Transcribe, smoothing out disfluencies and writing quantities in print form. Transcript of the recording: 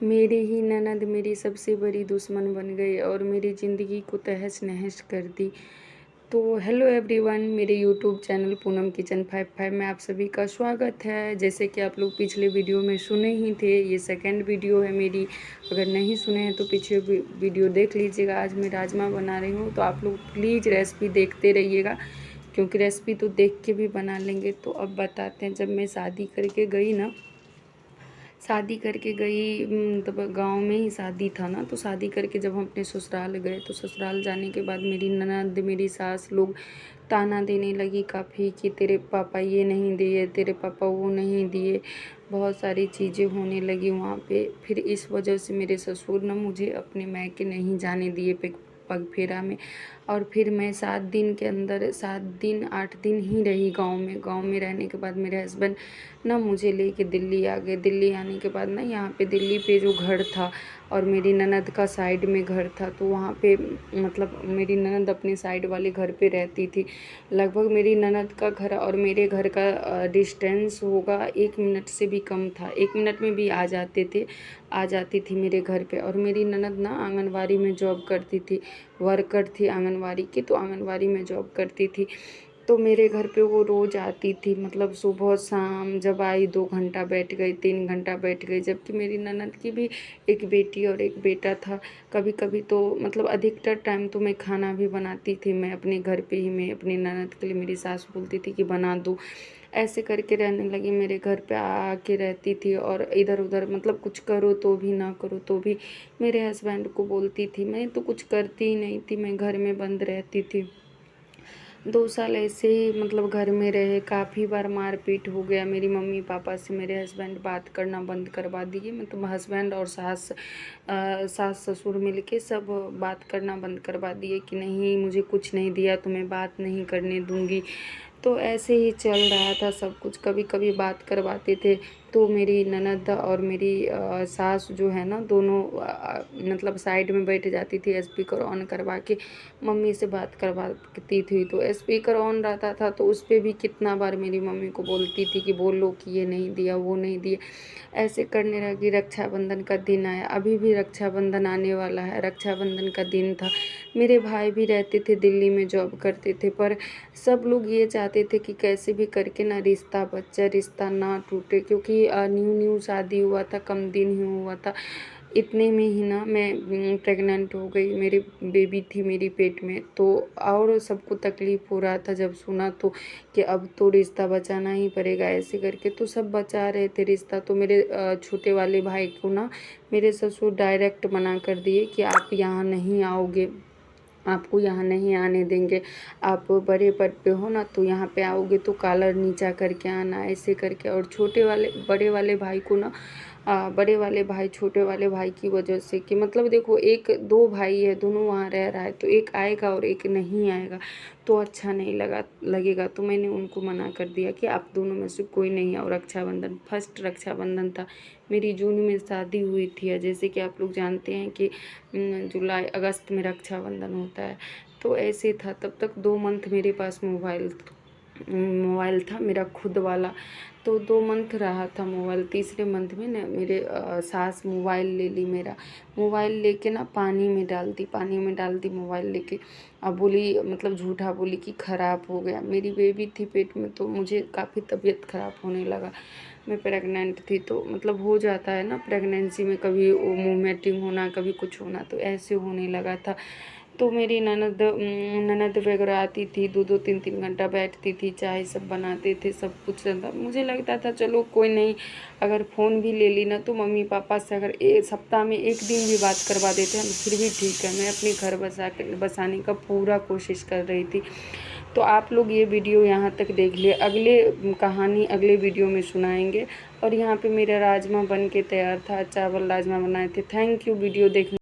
मेरी ही ननद मेरी सबसे बड़ी दुश्मन बन गई और मेरी ज़िंदगी को तहस नहस कर दी। तो हेलो एवरीवन, मेरे यूट्यूब चैनल पूनम किचन 55 में आप सभी का स्वागत है। जैसे कि आप लोग पिछले वीडियो में सुने ही थे, ये सेकंड वीडियो है मेरी। अगर नहीं सुने हैं तो पीछे वीडियो देख लीजिएगा। आज मैं राजमा बना रही हूँ, तो आप लोग प्लीज़ रेसिपी देखते रहिएगा, क्योंकि रेसिपी तो देख के भी बना लेंगे। तो अब बताते हैं, जब मैं शादी करके गई तब गांव में ही शादी था ना, तो शादी करके जब हम अपने ससुराल गए, तो ससुराल जाने के बाद मेरी ननद मेरी सास लोग ताना देने लगी काफ़ी कि तेरे पापा ये नहीं दिए, तेरे पापा वो नहीं दिए। बहुत सारी चीज़ें होने लगी वहाँ पे। फिर इस वजह से मेरे ससुर ना मुझे अपने मायके नहीं जाने दिए पग फेरा में। और फिर मैं 7 दिन के अंदर 7 दिन 8 दिन ही रही गांव में रहने के बाद मेरे हस्बैंड ना मुझे लेके दिल्ली आ गए। दिल्ली आने के बाद ना यहाँ पे दिल्ली पे जो घर था और मेरी ननद का साइड में घर था, तो वहाँ पे मतलब मेरी ननद अपने साइड वाले घर पे रहती थी। लगभग मेरी ननद का घर और मेरे घर का डिस्टेंस होगा 1 मिनट से भी कम था। 1 मिनट में भी आ जाती थी मेरे घर पे। और मेरी ननद ना आंगनवाड़ी में जॉब करती थी, वर्कर थी आंगनवाड़ी की, तो आंगनवाड़ी में जॉब करती थी। तो मेरे घर पे वो रोज़ आती थी, मतलब सुबह शाम। जब आई 2 घंटा बैठ गई, 3 घंटा बैठ गई। जबकि मेरी ननद की भी एक बेटी और एक बेटा था। कभी कभी तो मतलब अधिकतर टाइम तो मैं खाना भी बनाती थी, मैं अपने घर पे ही। मैं अपनी ननद के लिए मेरी सास बोलती थी कि बना दो। ऐसे करके रहने लगी, मेरे घर पे आके रहती थी। और इधर उधर मतलब कुछ करो तो भी, ना करो तो भी मेरे हस्बैंड को बोलती थी। मैं तो कुछ करती ही नहीं थी, मैं घर में बंद रहती थी। 2 साल ऐसे ही मतलब घर में रहे। काफ़ी बार मारपीट हो गया मेरी मम्मी पापा से। मेरे हस्बैंड बात करना बंद करवा दिए, मतलब हस्बैंड और सास ससुर मिलके सब बात करना बंद करवा दिए कि नहीं, मुझे कुछ नहीं दिया तो मैं बात नहीं करने दूंगी। तो ऐसे ही चल रहा था सब कुछ। कभी कभी बात करवाते थे तो मेरी ननद और मेरी सास जो है ना, दोनों मतलब साइड में बैठ जाती थी, स्पीकर ऑन करवा के मम्मी से बात करवाती थी। तो स्पीकर ऑन रहता था तो उस पर भी कितना बार मेरी मम्मी को बोलती थी कि बोलो कि ये नहीं दिया, वो नहीं दिया। ऐसे करने लगी। रक्षाबंधन का दिन आया, अभी भी रक्षाबंधन आने वाला है। रक्षाबंधन का दिन था, मेरे भाई भी रहते थे दिल्ली में, जॉब करते थे। पर सब लोग ये चाहते थे कि कैसे भी करके ना रिश्ता ना टूटे, क्योंकि न्यू शादी हुआ था, कम दिन ही हुआ था। इतने में ही ना मैं प्रेग्नेंट हो गई, मेरी बेबी थी मेरी पेट में। तो और सबको तकलीफ़ हो रहा था जब सुना तो, कि अब तो रिश्ता बचाना ही पड़ेगा ऐसे करके। तो सब बचा रहे थे रिश्ता। तो मेरे छोटे वाले भाई को ना मेरे ससुर डायरेक्ट मना कर दिए कि आप यहाँ नहीं आओगे, आपको यहाँ नहीं आने देंगे। आप बड़े पद पे हो ना, तो यहाँ पे आओगे तो कॉलर नीचा करके आना, ऐसे करके। और बड़े वाले भाई को ना बड़े वाले भाई छोटे वाले भाई की वजह से, कि मतलब देखो 2 भाई है, दोनों वहाँ रह रहा है, तो एक आएगा और एक नहीं आएगा तो अच्छा नहीं लगेगा। तो मैंने उनको मना कर दिया कि आप दोनों में से कोई नहीं आओ। रक्षाबंधन, फर्स्ट रक्षाबंधन था मेरी। जून में शादी हुई थी, जैसे कि आप लोग जानते हैं कि जुलाई अगस्त में रक्षाबंधन होता है। तो ऐसे था। तब तक 2 मंथ मेरे पास मोबाइल था मेरा खुद वाला। तो 2 मंथ रहा था मोबाइल। तीसरे मंथ में ना मेरे सास मोबाइल ले ली मेरा। मोबाइल लेके ना पानी में डाल दी मोबाइल लेके। अब बोली, मतलब झूठा बोली कि ख़राब हो गया। मेरी बेबी थी पेट में, तो मुझे काफ़ी तबीयत ख़राब होने लगा। मैं प्रेग्नेंट थी, तो मतलब हो जाता है ना प्रेगनेंसी में, कभी वोमिटिंग होना, कभी कुछ होना, तो ऐसे होने लगा था। तो मेरी ननद वगैरह आती थी, 2-2 3-3 घंटा बैठती थी, चाय सब बनाते थे, सब कुछ चलता। मुझे लगता था चलो कोई नहीं, अगर फ़ोन भी ले ली ना तो मम्मी पापा से अगर सप्ताह में 1 दिन भी बात करवा देते हैं तो फिर भी ठीक है। मैं अपने घर बसाने का पूरा कोशिश कर रही थी। तो आप लोग ये वीडियो यहाँ तक देख लिए, अगले कहानी अगले वीडियो में सुनाएंगे। और यहाँ पे मेरा राजमा बन के तैयार था, चावल राजमा बनाए थे। थैंक यू वीडियो देखने।